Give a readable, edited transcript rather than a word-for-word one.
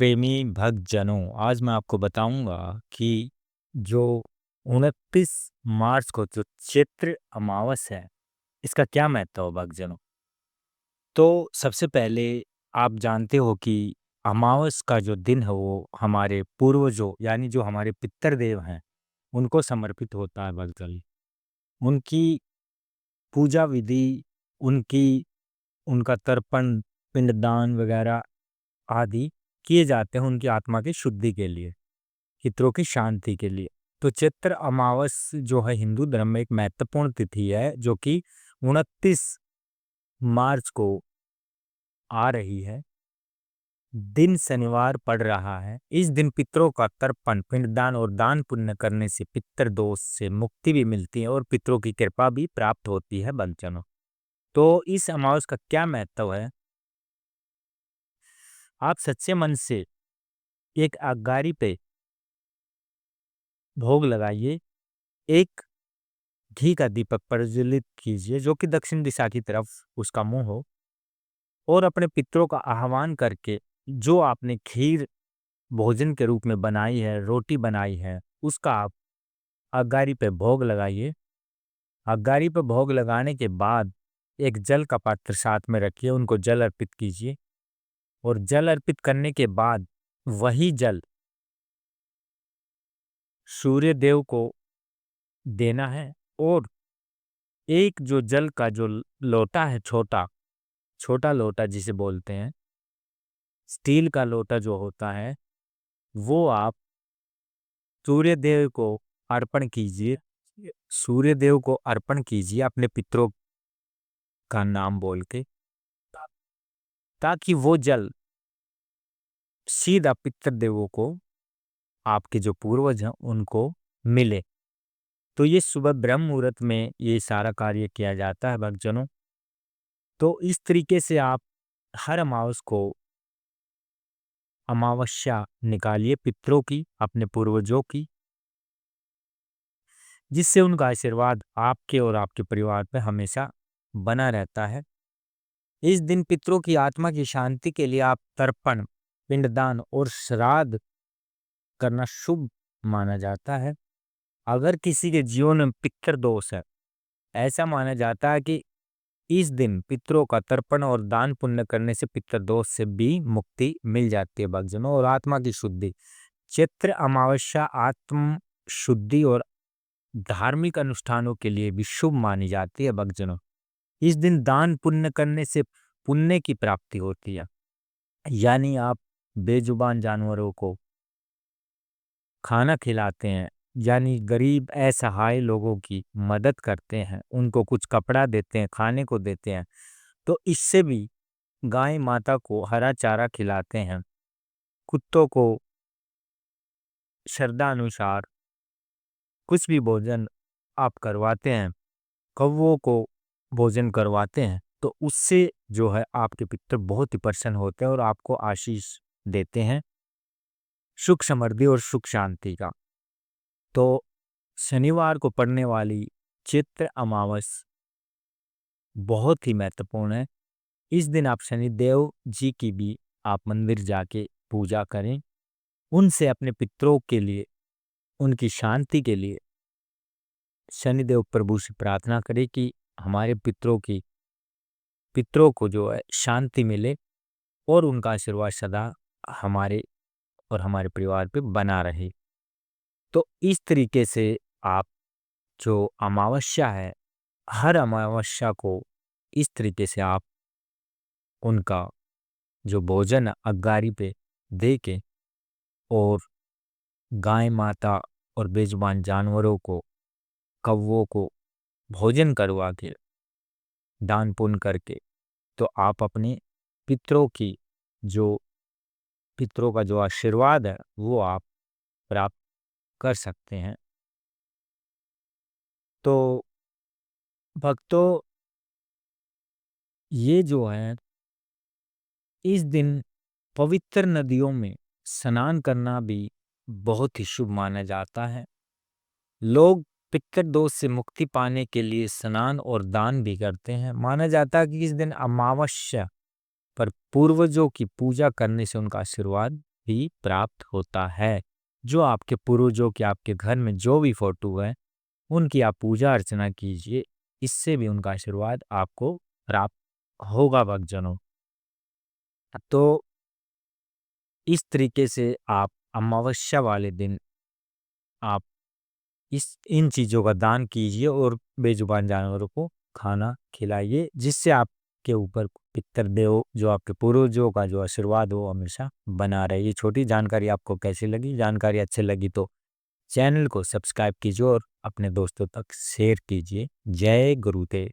प्रेमी भक्तजनों, आज मैं आपको बताऊंगा कि जो 29 मार्च को जो चैत्र अमावस है, इसका क्या महत्व है भक्तजनों। तो सबसे पहले आप जानते हो कि अमावस का जो दिन है वो हमारे पूर्वजों यानी जो हमारे पितृदेव हैं उनको समर्पित होता है भक्तजन। उनकी पूजा विधि, उनकी उनका तर्पण, पिंडदान वगैरह आदि किए जाते हैं उनकी आत्मा की शुद्धि के लिए, पितरों की शांति के लिए। तो चैत्र अमावस जो है हिंदू धर्म में एक महत्वपूर्ण तिथि है जो कि 29 मार्च को आ रही है। दिन शनिवार पड़ रहा है। इस दिन पितरों का तर्पण, पिंडदान और दान पुण्य करने से पितृ दोष से मुक्ति भी मिलती है और पितरों की कृपा भी प्राप्त होती है बंचनों। तो इस अमावस का क्या महत्व है? आप सच्चे मन से एक अगारी पे भोग लगाइए, एक घी का दीपक प्रज्वलित कीजिए जो कि दक्षिण दिशा की तरफ उसका मुंह हो, और अपने पितरों का आह्वान करके जो आपने खीर भोजन के रूप में बनाई है, रोटी बनाई है, उसका आप अगारी पे भोग लगाइए। अगारी पे भोग लगाने के बाद एक जल का पात्र साथ में रखिए, उनको जल अर्पित कीजिए और जल अर्पित करने के बाद वही जल सूर्य देव को देना है। और एक जो जल का जो लोटा है, छोटा छोटा लोटा जिसे बोलते हैं, स्टील का लोटा जो होता है, वो आप सूर्य देव को अर्पण कीजिए। सूर्य देव को अर्पण कीजिए अपने पितरों का नाम बोल के, ताकि वो जल सीधा पितृ देवों को, आपके जो पूर्वज हैं उनको मिले। तो ये सुबह ब्रह्म मुहूर्त में ये सारा कार्य किया जाता है भक्तजनों। तो इस तरीके से आप हर अमावस को अमावस्या निकालिए पितरों की, अपने पूर्वजों की, जिससे उनका आशीर्वाद आपके और आपके परिवार पे हमेशा बना रहता है। इस दिन पितरों की आत्मा की शांति के लिए आप तर्पण, पिंडदान और श्राद्ध करना शुभ माना जाता है। अगर किसी के जीवन में पितृ दोष है, ऐसा माना जाता है कि इस दिन पितरों का तर्पण और दान पुण्य करने से पितृ दोष से भी मुक्ति मिल जाती है भक्तजनों, और आत्मा की शुद्धि। चैत्र अमावस्या आत्म शुद्धि और धार्मिक अनुष्ठानों के लिए भी शुभ मानी जाती है भक्तजनों। इस दिन दान पुण्य करने से पुण्य की प्राप्ति होती है, यानी आप बेजुबान जानवरों को खाना खिलाते हैं, यानी गरीब असहाय लोगों की मदद करते हैं, उनको कुछ कपड़ा देते हैं, खाने को देते हैं, तो इससे भी गाय माता को हरा चारा खिलाते हैं, कुत्तों को श्रद्धा अनुसार कुछ भी भोजन आप करवाते हैं, कौवों को भोजन करवाते हैं, तो उससे जो है आपके पितृ बहुत ही प्रसन्न होते हैं और आपको आशीष देते हैं, सुख समृद्धि और सुख शांति का। तो शनिवार को पड़ने वाली चैत्र अमावस बहुत ही महत्वपूर्ण है। इस दिन आप शनिदेव जी की भी आप मंदिर जाके पूजा करें, उनसे अपने पितरों के लिए, उनकी शांति के लिए शनिदेव प्रभु से प्रार्थना करें कि हमारे पितरों को जो है शांति मिले और उनका आशीर्वाद सदा हमारे और हमारे परिवार पे बना रहे। तो इस तरीके से आप जो अमावस्या है, हर अमावस्या को इस तरीके से आप उनका जो भोजन अगारी पे दे के और गाय माता और बेजुबान जानवरों को, कौवों को भोजन करवा के, दान पुण्य करके, तो आप अपने पितरों की जो पितरों का जो आशीर्वाद है वो आप प्राप्त कर सकते हैं। तो भक्तों, ये जो है इस दिन पवित्र नदियों में स्नान करना भी बहुत ही शुभ माना जाता है। लोग पितृ दोष से मुक्ति पाने के लिए स्नान और दान भी करते हैं। माना जाता है कि इस दिन अमावस्या पर पूर्वजों की पूजा करने से उनका आशीर्वाद भी प्राप्त होता है। जो आपके पूर्वजों के आपके घर में जो भी फोटो है उनकी आप पूजा अर्चना कीजिए, इससे भी उनका आशीर्वाद आपको प्राप्त होगा भक्तजनों। तो इस तरीके से आप अमावस्या वाले दिन आप इस इन चीज़ों का दान कीजिए और बेजुबान जानवरों को खाना खिलाइए, जिससे आपके ऊपर पितृदेव जो आपके पूर्वजों का जो आशीर्वाद हो हमेशा बना रहे। ये छोटी जानकारी आपको कैसी लगी? जानकारी अच्छी लगी तो चैनल को सब्सक्राइब कीजिए और अपने दोस्तों तक शेयर कीजिए। जय गुरुदेव।